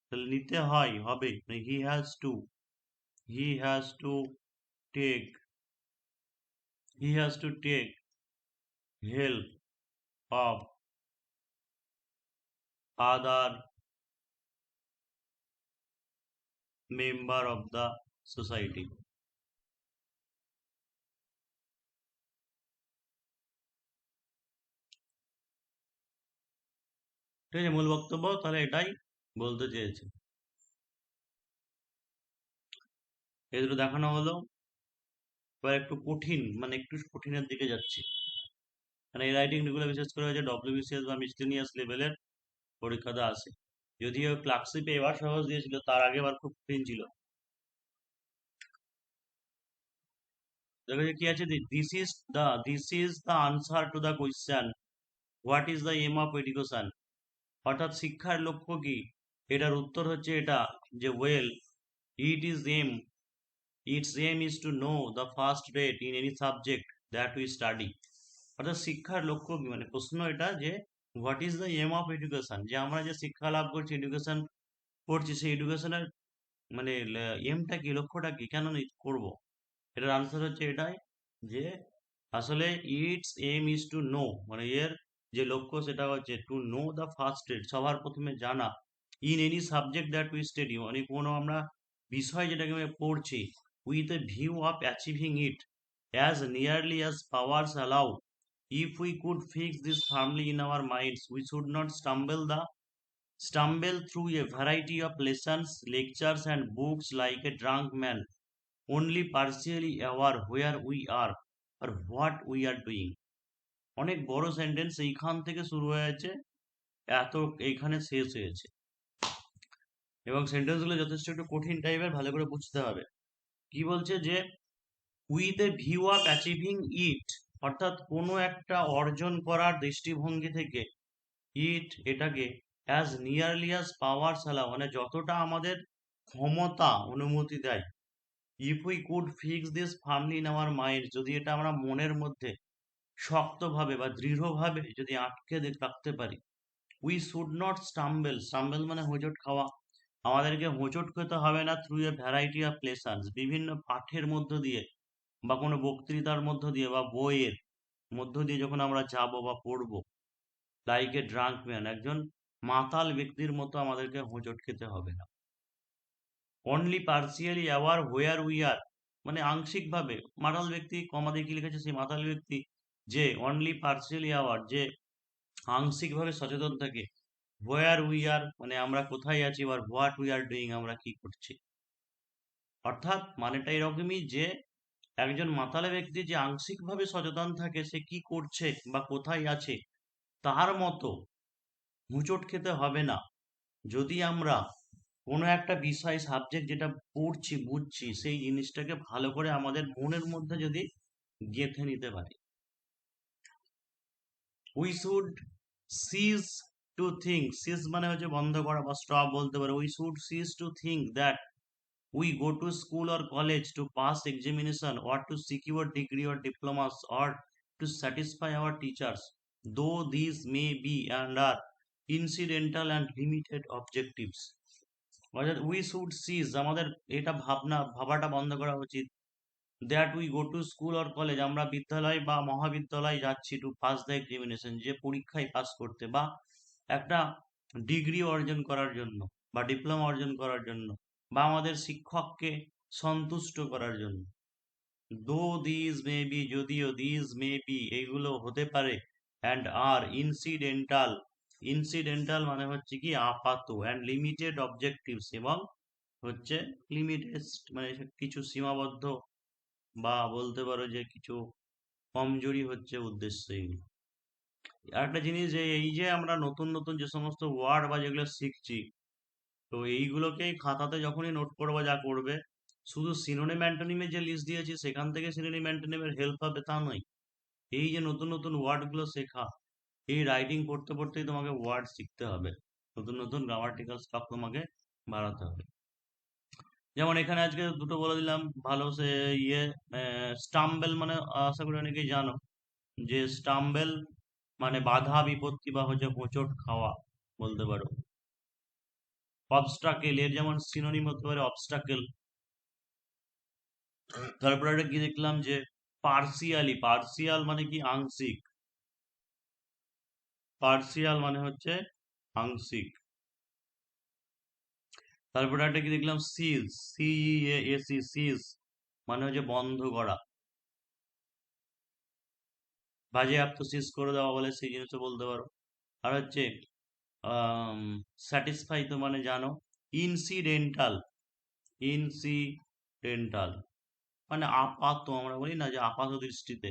তাহলে নিতে হয়, হবে, he has to take he has to take help of other member of the society. ঠিক আছে, মূল বক্তব্য তাহলে এটাই বলতে চেয়েছে। এই দুটো দেখানো হলো। এবার একটু কঠিন, মানে একটু কঠিনের দিকে যাচ্ছি। মানে এই রাইটিং গুলো বিশেষ করে হচ্ছে ডব্লিউবিসিএস বা মিসলেনিয়াস লেভেলের পরীক্ষাতে আসে। যদিও ক্লার্কশিপে এবার সহজ দিয়েছিল, তার আগে এবার খুব কঠিন ছিল। দেখো যে কি আছে, this is the answer to the question what is the aim of education. অর্থাৎ শিক্ষার লক্ষ্য কি, এটার উত্তর হচ্ছে এটা, যে well it is aim it's aim is to know the first rate in any subject that we study. অর্থাৎ শিক্ষার লক্ষ্য কি, মানে প্রশ্ন এটা যে what is the aim of education, যে আমরা যে শিক্ষা লাভ করছি, এডুকেশন করছি, সেই এডুকেশনের মানে এমটা কি, লক্ষ্যটা কি, কেন করব। এটার আনসার হচ্ছে এটাই, যে আসলে it's aim is to know, মানে এর যে লক্ষ্য সেটা হচ্ছে to know the first rate, সবার প্রথমে জানা, in any subject that we study, মানে কোনো আমরা বিষয় যেটাকে আমরা পড়ছি, with a view of achieving it as nearly as powers allow. If we could fix this firmly in our minds we should not stumble through a variety of lessons, lectures, and books like a drunk man, only partially aware where we are or what we are doing। অনেক বড় sentence, এইখান থেকে শুরু হয়েছে, এত এইখানে শেষ হয়েছে, এবং সেন্টেন্সগুলো যথেষ্ট একটু কঠিন টাইপের, ভালো করে বুঝতে হবে। কি বলছে যে with a view of achieving it, অর্থাৎ কোনো একটা অর্জন করার দৃষ্টিভঙ্গি থেকে, এটাকে as nearly as powers allow, মানে যতটা আমাদের ক্ষমতা অনুমতি দেয়, if we could fix this firmly in our mind, যদি এটা আমরা মনের মধ্যে শক্তভাবে বা দৃঢ়ভাবে যদি আটকে রাখতে পারি, উই শুড নট স্টাম্বেল মানে হোঁচট খাওয়া, আমাদেরকে হোঁচট খেতে হবে না, through a variety of lessons, বিভিন্ন পাঠের মধ্য দিয়ে বা কোনো বক্তৃতার মধ্য দিয়ে বা বইয়ের মধ্য দিয়ে যখন আমরা যাব বা পড়বো, লাইক এ ড্রাঙ্ক ম্যান, একজন মাতাল ব্যক্তির মতো আমাদেরকে হোঁচট খেতে হবে না। Only partially aware where we are, মানে আংশিক ভাবে মাতাল ব্যক্তি, কমা দিয়ে কি লিখেছে সেই মাতাল ব্যক্তি, যে অনলি পার্সিয়ালি আওয়ার, যে আংশিক ভাবে সচেতন থাকে, হোয়ার উই আর মানে আমরা কোথায় আছি, আর হোয়াট উই আর ডুইং আমরা কি করছি। অর্থাৎ মানেটা এরকমই যে একজন মাতালে ব্যক্তি যে আংশিকভাবে সচেতন থাকে সে কি করছে বা কোথায় আছে, তার মতো হোঁচট খেতে হবে না যদি আমরা কোনো একটা বিষয় সাবজেক্ট যেটা পড়ছি বুঝছি সেই জিনিসটাকে ভালো করে আমাদের মনের মধ্যে যদি গেঁথে নিতে পারি। We should cease to think, cease মানে হচ্ছে বন্ধ করা বা স্টপ বলতে পারে। We should cease to think that we go to school or college to pass examination or to secure degree or diplomas or to satisfy our teachers, though these may be and are incidental and limited objectives. অর্থাৎ we should সিজ আমাদের এটা ভাবাটা বন্ধ করা উচিত, that we go to school or college আমরা বিদ্যালয় বা মহাবিদ্যালয় যাচ্ছি টু পাস দ্য এক্সামিনেশন যে পরীক্ষায় পাস করতে বা একটা ডিগ্রি অর্জন করার জন্য বা ডিপ্লোমা অর্জন করার জন্য বা আমাদের শিক্ষককে সন্তুষ্ট করার জন্য। দো দিজ মে বি যদিও, দিজ মে বি এইগুলো হতে পারে, অ্যান্ড আর ইনসিডেন্টাল, ইনসিডেন্টাল মানে হচ্ছে কি আপাত, অ্যান্ড লিমিটেড অবজেক্টিভস এবং হচ্ছে লিমিটেড মানে কিছু সীমাবদ্ধ বা বলতে পারো যে কিছু কমজোরি হচ্ছে উদ্দেশ্য এগুলো। আরেকটা জিনিস যে এই যে আমরা নতুন নতুন যে সমস্ত ওয়ার্ড বা যেগুলো শিখছি, তো এইগুলোকেই খাতাতে যখনই নোট করবে যা করবে, শুধু সিনোনিম অ্যান্টোনিমের যে লিস্ট দিয়েছি সেখান থেকে সিনোনিম অ্যান্টোনিমের হেল্প পাবে তা নয়। এই যে নতুন নতুন ওয়ার্ডগুলো শেখা, এই রাইটিং পড়তে পড়তেই তোমাকে ওয়ার্ড শিখতে হবে, নতুন নতুন গ্রামাটিক্যাল স্টক তোমাকে বাড়াতে হবে। যেমন এখানে আজকে দুটো বলে দিলাম ভালো সে ইয়ে, স্টাম্বেল মানে আশা করি অনেকেই জানো যে স্টাম্বেল মানে বাধা বিপত্তি বা হচ্ছে হোঁচট খাওয়া বলতে পারো। অবস্টাকেল এর যেমন সিনোনিম হতে পারে অবস্টাকেল। তারপরে একটা কি দেখলাম যে পার্সিয়ালি, পার্সিয়াল মানে কি আংশিক, পার্সিয়াল মানে হচ্ছে আংশিক। তারপরে একটা কি দেখলাম সিজ, সিইএসি, সিজ মানে হচ্ছে বন্ধ করা, বাজেয়াপ্ত সিজ করে দেওয়া বলে সেই জিনিসটা বলতে পারো। আর হচ্ছে স্যাটিসফাই তো মানে জানো, ইনসিডেন্টাল, ইনসিডেন্টাল মানে আপাত, আমরা বলি না যে আপাত দৃষ্টিতে,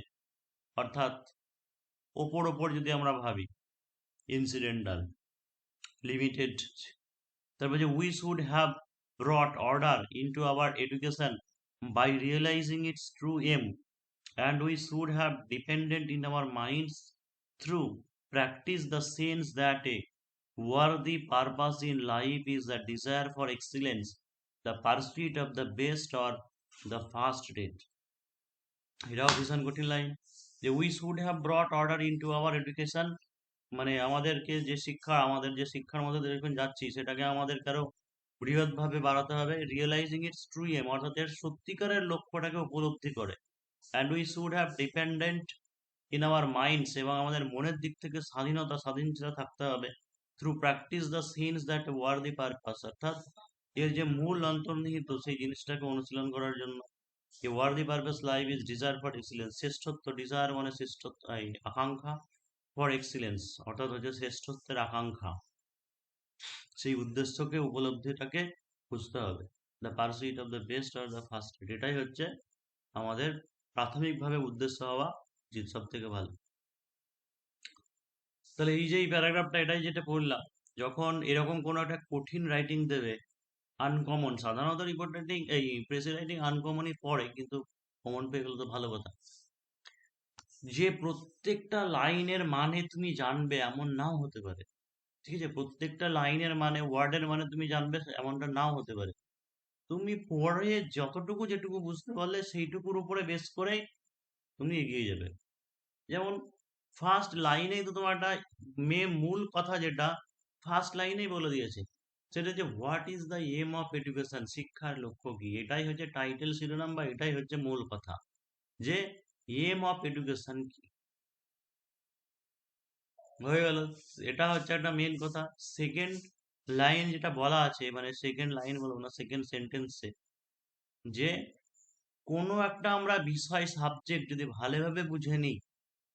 অর্থাৎ ওপর ওপর যদি আমরা ভাবি, ইনসিডেন্টাল, লিমিটেড। তারপর যে we should have brought order into our education by realising its true aim, and we should have dependent in our minds through practice the sense that a worthy purpose in life is the desire for excellence, the pursuit of the best or the first date. এটাও ভীষণ কঠিন line যে we should have brought order into our education, মানে আমাদেরকে যে শিক্ষা, আমাদের যে শিক্ষার মধ্যে দিয়ে যখন যাচ্ছি সেটাকে আমাদের কারো বৃহৎভাবে বাড়াতে হবে, রিয়েলাইজিং ইটস ট্রু এম অর্থাৎ এর সত্যিকারের লক্ষ্যটাকে উপলব্ধি করে, and we should have dependent in our minds এবং আমাদের মনের দিক থেকে স্বাধীনতা, স্বাধীনতা থাকতে হবে, through practice the since that were the purpose, অর্থাৎ এর যে মূল অন্তর্নিহিত সেই জিনিসটাকে অনুশীলন করার জন্য। A worthy purpose life is desire for excellence, শ্রেষ্ঠত্ব, ডিজায়ার মানে শ্রেষ্ঠত্ব, এই আকাঙ্ক্ষা, ফর এক্সিলেন্স অর্থাৎ হচ্ছে শ্রেষ্ঠত্বের আকাঙ্ক্ষা, সেই উদ্দেশ্যকে উপলব্ধিটাকে খুঁজতে হবে। The pursuit of the best or the first, এটাই হচ্ছে আমাদের প্রাথমিকভাবে উদ্দেশ্য হওয়া উচিত সব থেকে ভালো। তাহলে এই যে এই প্যারাগ্রাফটা এটাই যেটা পড়লাম, যখন এরকম কোনো একটা কঠিন রাইটিং দেবে, আনকমন, সাধারণত রিপোর্ট রাইটিং এই প্রেসি রাইটিং আনকমনই পড়ে, কিন্তু কমন পেয়ে গেলে তো ভালো কথা। যে প্রত্যেকটা লাইনের মানে তুমি জানবে এমন নাও হতে পারে, ঠিক আছে, প্রত্যেকটা লাইনের মানে ওয়ার্ডের মানে তুমি জানবে এমনটা নাও হতে পারে। তুমি পড়ে যতটুকু যেটুকু বুঝতে পারলে সেইটুকুর উপরে বেস করে তুমি এগিয়ে যাবে। যেমন ফার্স্ট লাইনেই তো তোমার একটা মূল কথা যেটা ফার্স্ট লাইনেই বলে দিয়েছে, সেটা যে what is the aim of education, শিক্ষার লক্ষ্য কি, এটাই হচ্ছে টাইটেল শিরোনাম বা এটাই হচ্ছে মূল কথা, যে এম অফ এডুকেশন কি, হয়ে গেল। এটা হচ্ছে একটা মেন কথা। সেকেন্ড লাইন যেটা বলা আছে, মানে সেকেন্ড লাইন বলবো না, সেকেন্ড সেন্টেন্সে যে কোনো একটা আমরা বিষয় সাবজেক্ট যদি ভালোভাবে বুঝে নিই,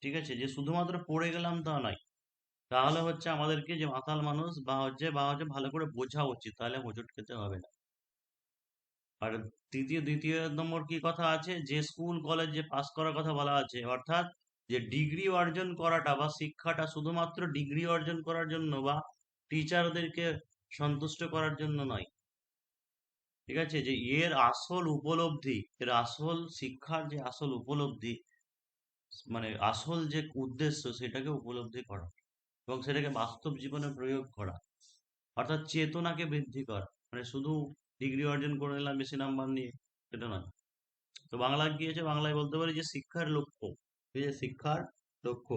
ঠিক আছে, যে শুধুমাত্র পড়ে গেলাম তা নয়, তাহলে হচ্ছে আমাদেরকে যে মাতাল মানুষ বা হচ্ছে ভালো করে বোঝা উচিত, তাহলে হোঁচট খেতে হবে না। আর দ্বিতীয় নম্বর কি কথা আছে, যে স্কুল কলেজ যে পাস করার কথা বলা আছে, অর্থাৎ যে ডিগ্রি অর্জন করাটা বা শিক্ষাটা শুধুমাত্র ডিগ্রি অর্জন করার জন্য বা টিচারদেরকে সন্তুষ্ট করার জন্য নয়। ঠিক আছে, যে এর আসল উপলব্ধি, এর আসল শিক্ষার যে আসল উপলব্ধি, মানে আসল যে উদ্দেশ্য সেটাকে উপলব্ধি করা এবং সেটাকে বাস্তব জীবনে প্রয়োগ করা, অর্থাৎ চেতনাকে বৃদ্ধি করা। মানে শুধু ডিগ্রি অর্জন করে নিলাম বেশি নাম্বার নিয়ে, সেটা নয়। তো বাংলায় কি আছে, বাংলায় বলতে পারি যে শিক্ষার লক্ষ্য, এই যে শিক্ষার লক্ষ্য।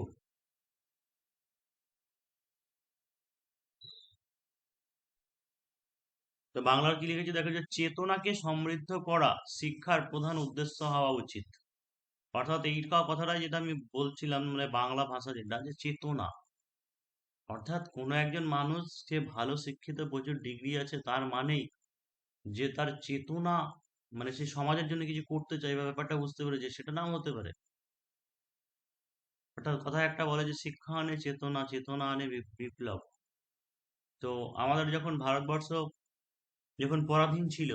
তো বাংলার কি লিখেছে দেখো, যে চেতনাকে সমৃদ্ধ করা শিক্ষার প্রধান উদ্দেশ্য হওয়া উচিত। অর্থাৎ এই কথাটা যেটা আমি বলছিলাম, মানে বাংলা ভাষা যেটা, যে চেতনা, অর্থাৎ কোনো একজন মানুষ যে ভালো শিক্ষিত প্রচুর ডিগ্রি আছে তার মানেই যে তার চেতনা, মানে সে সমাজের জন্য কিছু করতে চাই বা ব্যাপারটা বুঝতে পেরেছে, সেটা নাও হতে পারে। অর্থাৎ কথা একটা বলে যে শিক্ষা আনে চেতনা, চেতনা আনে বিপ্লব। তো আমাদের যখন ভারতবর্ষ যখন পরাধীন ছিল,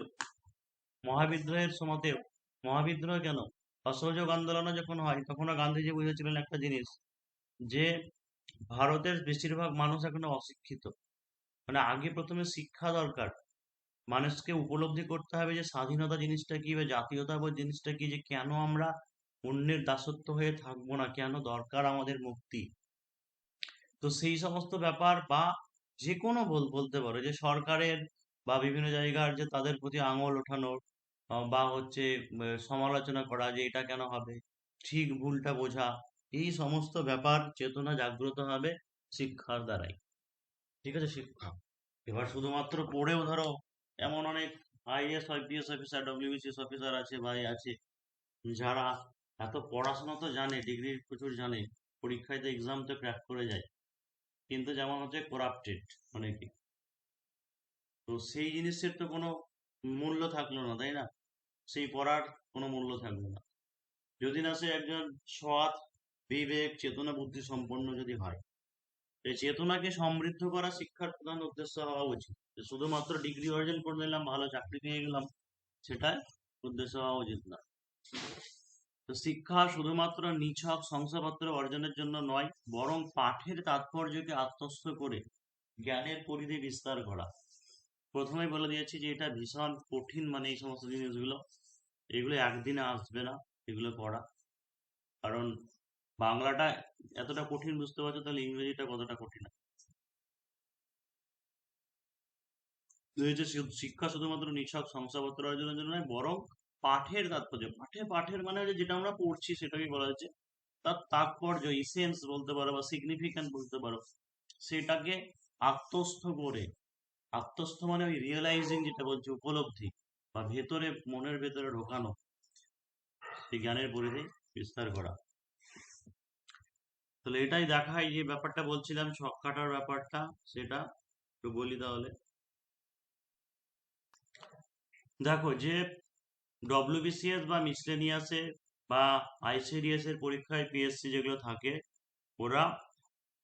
মহাবিদ্রোহের সময়তেও, মহাবিদ্রোহ কেন, অসহযোগ আন্দোলনও যখন হয়, তখনও গান্ধীজি বুঝেছিলেন একটা জিনিস, যে ভারতের বেশিরভাগ মানুষ এখনো অশিক্ষিত। মানে আগে প্রথমে শিক্ষা দরকার, মানুষকে উপলব্ধি করতে হবে যে স্বাধীনতা জিনিসটা কি বা জাতীয়তাবোধ জিনিসটা কি, যে কেন আমরা অন্যের দাসত্ব হয়ে থাকবো না, কেন দরকার আমাদের মুক্তি। তো সেই সমস্ত ব্যাপার বা যে কোনো বলতে পারো যে সরকারের বা বিভিন্ন জায়গার যে তাদের প্রতি আঙুল ওঠানো, বা হচ্ছে সমালোচনা করা যে এটা কেন হবে, ঠিক ভুলটা বোঝা, এই সমস্ত ব্যাপার চেতনা জাগ্রত হবে শিক্ষার দ্বারাই। ঠিক আছে, শিক্ষা। এবার শুধুমাত্র পড়েও ধরো, এমন অনেক IAS IPS officer WBCS officer আছে ভাই, আছে যারা এত পড়াশোনা তো জানে, ডিগ্রি প্রচুর জানে, পরীক্ষায় তো এক্সাম তো ক্র্যাক করে যায়, কিন্তু যেমন হচ্ছে করাপ্টেড অনেকে। তো সেই জিনিসের তো কোনো মূল্য থাকলো না, তাই না? সেই পড়ার কোনো মূল্য থাকলো না যদি না সে একজন সৎ, বিবেক, চেতনা, বুদ্ধি সম্পন্ন যদি হয়। এই চেতনাকে সমৃদ্ধ করা শিক্ষার প্রধান উদ্দেশ্য হওয়া উচিত। যে শুধুমাত্র ডিগ্রি অর্জন করে নিলাম, ভালো চাকরি পেয়ে গেলাম, সেটাই উদ্দেশ্য হওয়া উচিত না। তো শিক্ষা শুধুমাত্র নিছক শংসাপত্র অর্জনের জন্য নয়, বরং পাঠের তাৎপর্যকে আত্মস্থ করে জ্ঞানের পরিধি বিস্তার করা। প্রথমেই বলে দিয়েছি যে এটা ভীষণ কঠিন, মানে এই সমস্ত জিনিসগুলো, এগুলো একদিনে আসবে না এগুলো পড়া। কারণ বাংলাটা এতটা কঠিন বুঝতে পারছো, তাহলে ইংরেজিটা কতটা কঠিন। এই যে শিক্ষা শুধুমাত্র নিছক শংসাপত্র অর্জনের জন্য নয়, বরং পাঠের তাৎপর্য, পাঠের মানে হচ্ছে যেটা আমরা পড়ছি সেটাকে বলা হচ্ছে তার তাৎপর্য, ইসেন্স বলতে পারো বা সিগনিফিক্যান্ট বলতে পারো, সেটাকে আত্মস্থ করে, আত্মস্থ মানে ওই রিয়েলাইজিং যেটা বলছে, উপলব্ধি বা ভেতরে, মনের ভেতরে ঢোকানো, সেই জ্ঞানের পরিধি বিস্তার করা। তাহলে এটাই দেখায়, যে ব্যাপারটা বলছিলাম ছক কাটার ব্যাপারটা, সেটা একটু বলি তাহলে। দেখো, যে ডব্লিউবিসিএস বা মিসলেনিয়াসে বা আইসিডিএস এর পরীক্ষায় পিএসসি যেগুলো থাকে, ওরা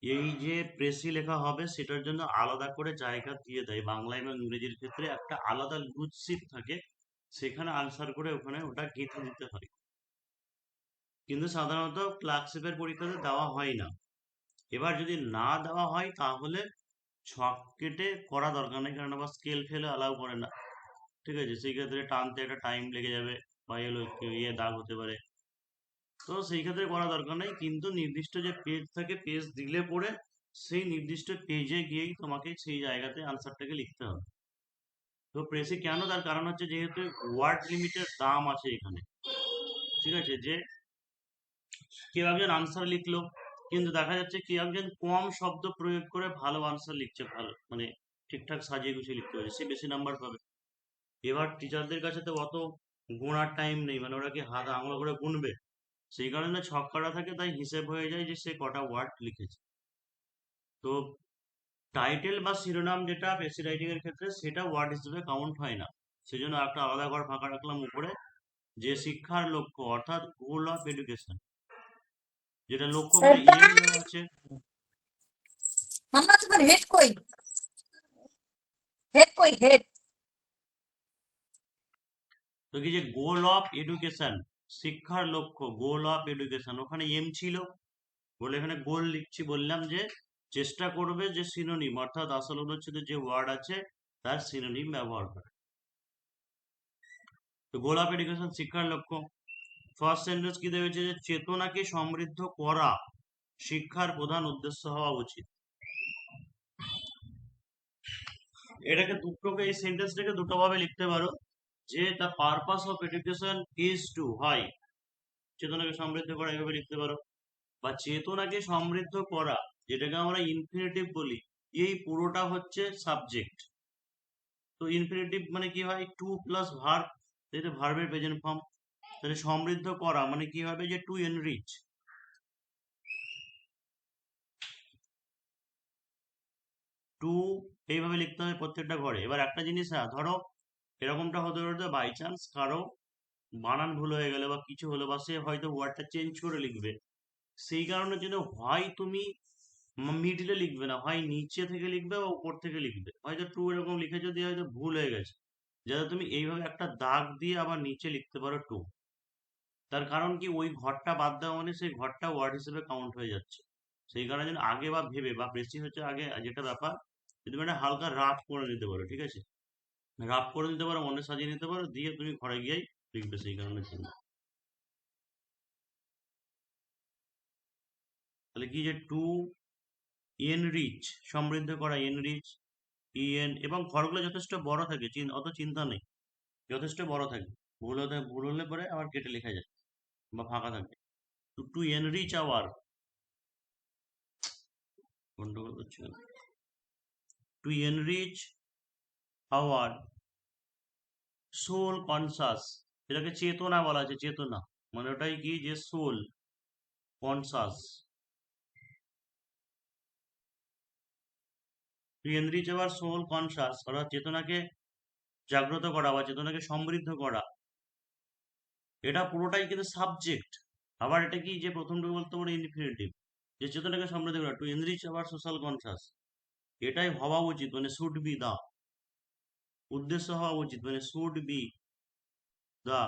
এই যে প্রেসি লেখা হবে সেটার জন্য আলাদা করে জায়গা দিয়ে দেয়। বাংলা এবং ইংরেজির ক্ষেত্রে একটা আলাদা লুজ শিট থাকে, সেখানে আনসার করে ওখানে ওটা গেঁথে দিতে হয়। কিন্তু সাধারণত ক্লার্কশিপের পরীক্ষাতে দেওয়া হয় না। এবার যদি না দেওয়া হয় তাহলে ছক কেটে করা দরকার নেই, কারণ আবার স্কেল ফেলে অ্যালাউ করে না। ঠিক আছে, সেই ক্ষেত্রে টানতে একটা টাইম লেগে যাবে বা ইয়ে দাগ হতে পারে। তো সেই ক্ষেত্রে করা দরকার নেই, কিন্তু নির্দিষ্ট যে পেজ থাকে, পেজ দিলে পরে সেই নির্দিষ্ট পেজে গিয়েই তোমাকে সেই জায়গাতে আনসারটাকে লিখতে হবে। তো প্রেসে কেন, তার কারণ হচ্ছে যেহেতু ওয়ার্ড লিমিটের দাম আছে এখানে। ঠিক আছে, যে কেউ একজন আনসার লিখলো, কিন্তু দেখা যাচ্ছে কেউ একজন কম শব্দ প্রয়োগ করে ভালো আনসার লিখছে, ভালো মানে ঠিকঠাক সাজিয়ে গুছিয়ে লিখতে পারে, সে বেশি নাম্বার পাবে। এবার টিচারদের কাছে তো অত গোনার টাইম নেই, মানে ওরা কি হাত আঙুল করে গুনবে? সেই কারণে ছক করা থাকে, তাই হিসেব হয়ে যায় যে সে কটা ওয়ার্ড লিখেছে। তো টাইটেল বা শিরোনাম যেটা পেসি রাইটিং এর ক্ষেত্রে, সেটা ওয়ার্ড হিসেবে কাউন্ট হয় না, সেজন্য একটা আলাদা ঘর ফাঁকা রাখলাম উপরে, যে শিক্ষার লক্ষ্য অর্থাৎ গোল অফ এডুকেশন, যেটা লক্ষ্য স্যার মানে এম দেওয়া আছে। মাম্মা তোমার হেড কই? হেড কই হেড? তো কি যে গোল অফ এডুকেশন, শিক্ষার লক্ষ্য, গোল অফ এডুকেশন, ওখানে এম ছিল বলে এখানে গোল লিখছি। বললাম যে চেষ্টা করবে যে সিনোনিম অর্থাৎ আসল অনুচ্ছেদে যে ওয়ার্ড আছে তার সিনোনিম ব্যবহার করে। তো গোল অফ এডুকেশন শিক্ষার লক্ষ্য। ফার্স্ট সেন্টেন্স কি দেওয়া হয়েছে যে চেতনাকে সমৃদ্ধ করা শিক্ষার প্রধান উদ্দেশ্য হওয়া উচিত। এটাকে দুটোকে, এই সেন্টেন্সটাকে দুটো ভাবে লিখতে পারো যে the purpose of education is to হয় চেতনাকে সমৃদ্ধ করা, এভাবে লিখতে পারো। বা চেতনাকে সমৃদ্ধ করা, যেটাকে আমরা ইনফিনিটিভ বলি, এই পুরোটা হচ্ছে সাবজেক্ট। তো ইনফিনিটিভ মানে কি হয়, টু প্লাস ভার্ব, যেটা ভার্বের প্রেজেন্ট ফর্ম। তাহলে সমৃদ্ধ করা মানে কি হবে যে টু এনরিচ, টু, এইভাবে লিখতে হবে প্রত্যেকটা ঘরে। এবার একটা জিনিস, হ্যাঁ ধরো এরকমটা হতে পারে বাই চান্স কারো বানান ভুল হয়ে গেলে বা কিছু হলো, বা সে হয়তো ওয়ার্ডটা চেঞ্জ করে লিখবে, সেই কারণের জন্য হয় তুমি মিডিলে লিখবে না, হয় নিচে থেকে লিখবে বা উপর থেকে লিখবে। হয়তো টু এরকম লিখেছো দিয়ে হয়তো ভুল হয়ে গেছে, যাতে তুমি এইভাবে একটা দাগ দিয়ে আবার নিচে লিখতে পারো টু। তার কারণ কি, ওই ঘরটা বাদ দেওয়া মানে সেই ঘরটা ওয়ার্ড হিসেবে কাউন্ট হয়ে যাচ্ছে। সেই কারণে যেন আগে বা ভেবে বা বেশি হচ্ছে আগে যেটা ব্যাপার, যদি মানে হালকা রাফ করে নিতে পারো, ঠিক আছে, রাফ করে নিতে পারো, মনে সাজিয়ে নিতে পারো, দিয়ে তুমি ঘরে গিয়েই লিখবে সেই কারণের জন্য। তাহলে কি যে টু এনরিচ, সমৃদ্ধ করা, এনরিচ, ইএন, এবং ঘরগুলো যথেষ্ট বড় থাকে, অত চিন্তা নেই, যথেষ্ট বড় থাকে। ভুল হলে পরে আবার কেটে লেখা যায় বা ফাঁকা থাকে। টু টু এনরিচ আওয়ার, গন্ডগোল হচ্ছে না, to enrich our soul conscious, এটাকে চেতনা বলা আছে, চেতনা মানে ওটাই কি যে soul conscious. To enrich our soul conscious অর্থাৎ চেতনাকে জাগ্রত করা বা চেতনাকে সমৃদ্ধ করা, এটা পুরোটাই কিন্তু সাবজেক্ট। আবার এটা কি যে প্রথমটা বলতে পারো ইনফিনিটিভ, যে চেতনাকে সমৃদ্ধ করা, to enrich our social conscious, এটাই হওয়া উচিত, মানে শুড বি দা, উদ্দেশ্য হওয়া উচিত, মানে should be the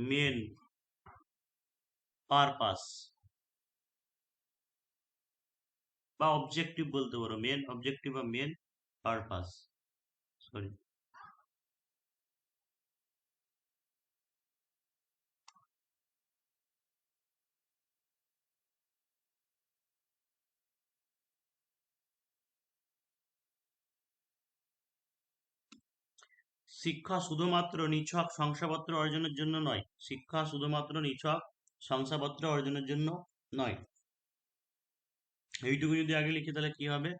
main purpose বা অবজেক্টিভ বলতে পারো, মেন অবজেক্টিভ বা মেন পারপাস, সরি। শিক্ষা শুধুমাত্র নিছক শংসাপত্র অর্জনের জন্য নয়, শিক্ষা শুধুমাত্র নিছক শংসাপত্র অর্জনের জন্য নয়। এইটুকু যদি আগে লিখি তাহলে কি হবে,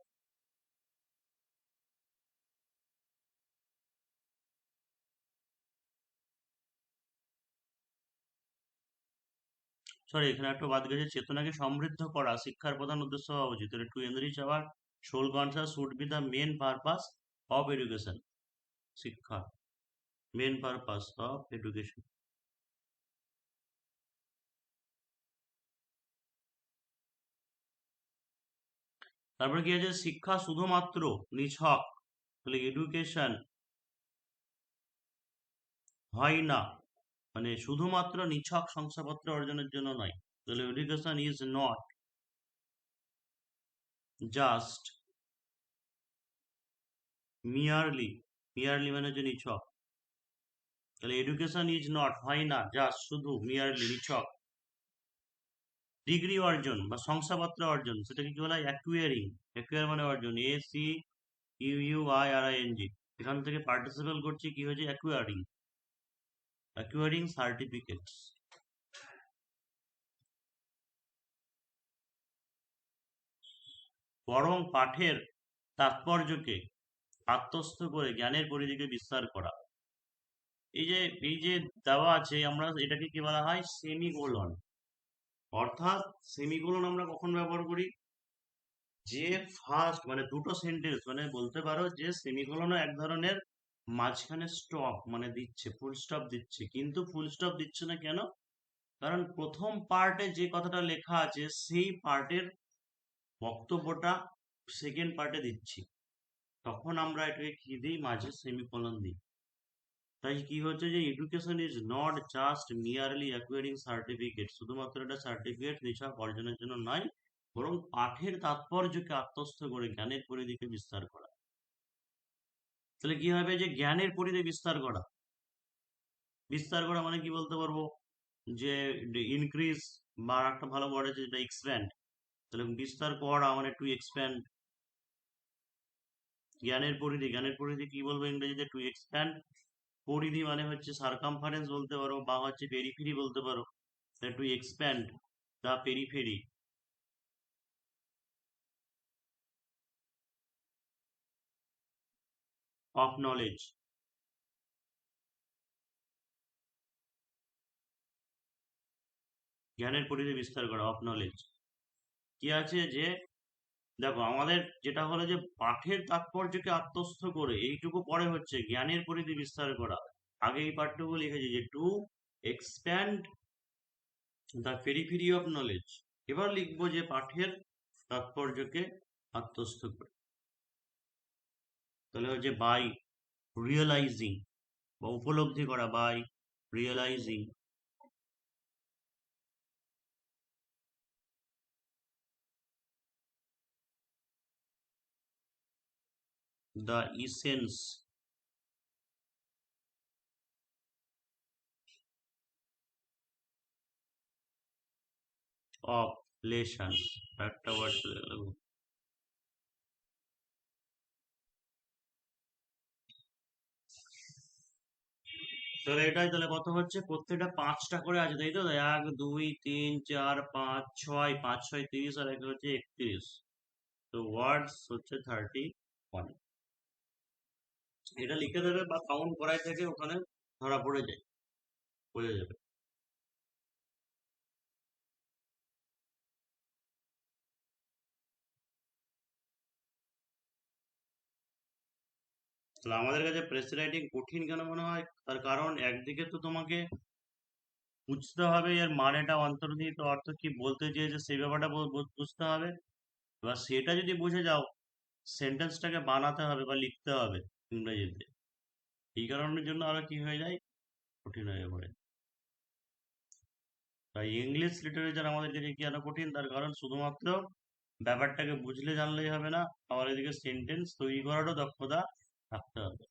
সরি এখানে একটা বাদ গেছে, চেতনাকে সমৃদ্ধ করা শিক্ষার প্রধান উদ্দেশ্য হওয়া উচিত। To enrich our soul conscious should be the main purpose of education, শিক্ষা মেন পারপাস অফ এডুকেশন। তারপরে কি আছে, শিক্ষা শুধুমাত্র নিছক, তাহলে এডুকেশন হয় না, মানে শুধুমাত্র নিছক শংসাপত্র অর্জনের জন্য নয়। তাহলে education is not just merely, merely মানে হচ্ছে নিছক, তাহলে এডুকেশন ইজ নট হয় না জাস্ট শুধু, মিয়ারলি নিছক ডিগ্রি অর্জন বা শংসাপত্র অর্জন, সেটাকে কি বলা হয় অ্যাকুয়ারিং, অ্যাকুয়ার মানে অর্জন, ACUIRING, এখান থেকে পার্টিসিপেল করছি কি হয়েছে অ্যাকুয়ারিং, অ্যাকুয়ারিং সার্টিফিকেটস। বরং পাঠের তাৎপর্যকে আত্মস্থ করে জ্ঞানের পরিধিকে বিস্তার করা। এই যে দেওয়া আছে, আমরা এটাকে কি বলা হয় সেমিকোলন, অর্থাৎ সেমিকোলন আমরা কখন ব্যবহার করি, যে ফার্স্ট মানে দুটো সেন্টেন্স, মানে বলতে পারো যে সেমিকোলন এক ধরনের মাঝখানে স্টপ মানে দিচ্ছে, ফুল স্টপ দিচ্ছে, কিন্তু ফুল স্টপ দিচ্ছে না কেন? কারণ প্রথম পার্টে যে কথাটা লেখা আছে সেই পার্টের বক্তব্যটা সেকেন্ড পার্টে দিচ্ছি, তখন আমরা এটাকে কি দিই, মাঝে সেমিকোলন দিই। তাই কি হচ্ছে যে education is not just merely acquiring certificate, শুধুমাত্র এটা সার্টিফিকেট নিছক অর্জনের জন্য নয়, বরং পাঠের তাৎপর্যকে আত্মস্থ করে জ্ঞানের পরিধিকে বিস্তার করা। তাহলে কি হবে, যে জ্ঞানের পরিধি বিস্তার করা, বিস্তার করা মানে কি বলতে পারবো, যে ইনক্রিজ, বা একটা ভালো ওয়ার্ড আছে যেটা এক্সপ্যান্ড। তাহলে বিস্তার করা মানে টু এক্সপ্যান্ড। জ্ঞানের পরিধি, জ্ঞানের পরিধি কি বলবো ইংরেজিতে, টু এক্সপ্যান্ড। পরিধি মানে হচ্ছে সারকামফারেন্স বলতে পারো, বা হচ্ছে পেরিফেরি বলতে পারো। Two expand the periphery of knowledge. জ্ঞানের পরিধি বিস্তার করা অফ নলেজ। কি আছে যে, দেখো আমাদের যেটা হলো যে পাঠের তাৎপর্যকে আত্মস্থ করে, এইটুকু পরে হচ্ছে জ্ঞানের পরিধি বিস্তার করা। আগে এই পাঠটুকু লিখেছি যে two expand the periphery of knowledge. এবার লিখবো যে পাঠের তাৎপর্যকে আত্মস্থ করে। তাহলে হচ্ছে বাই রিয়েলাইজিং, বা উপলব্ধি করা, by realising the essence of lesson. একটা ওয়ার্ড চলে গেল। তাহলে এটাই, তাহলে কত হচ্ছে, প্রত্যেকটা পাঁচটা করে আছে তাই তো, এক দুই তিন চার পাঁচ ছয়, পাঁচ ছয় 30, আর একটা হচ্ছে 31। তো ওয়ার্ডস হচ্ছে 31। এটা লিখে দেবে বা কাউন্ট করাই থেকে ওখানে ধরা পড়ে যায়, বোঝা যাবে। তাহলে আমাদের কাছে প্রেস রাইটিং কঠিন কেন মনে হয়, তার কারণ একদিকে তো তোমাকে বুঝতে হবে এর মানেটা, অন্তর্নিহিত অর্থ কি বলতে চেয়েছে সেই ব্যাপারটা বুঝতে হবে। এবার সেটা যদি বুঝে যাও, সেন্টেন্সটাকে বানাতে হবে বা লিখতে হবে ইংরেজিতে। এই কারণের জন্য আরো কি হয়ে যায়, কঠিন হয়ে পড়ে। তাই ইংলিশ লিটারেচার আমাদের কাছে কেন কঠিন, তার কারণ শুধুমাত্র ব্যাপারটাকে বুঝলে জানলেই হবে না, আবার এদিকে সেন্টেন্স তৈরি করারও দক্ষতা থাকতে হবে।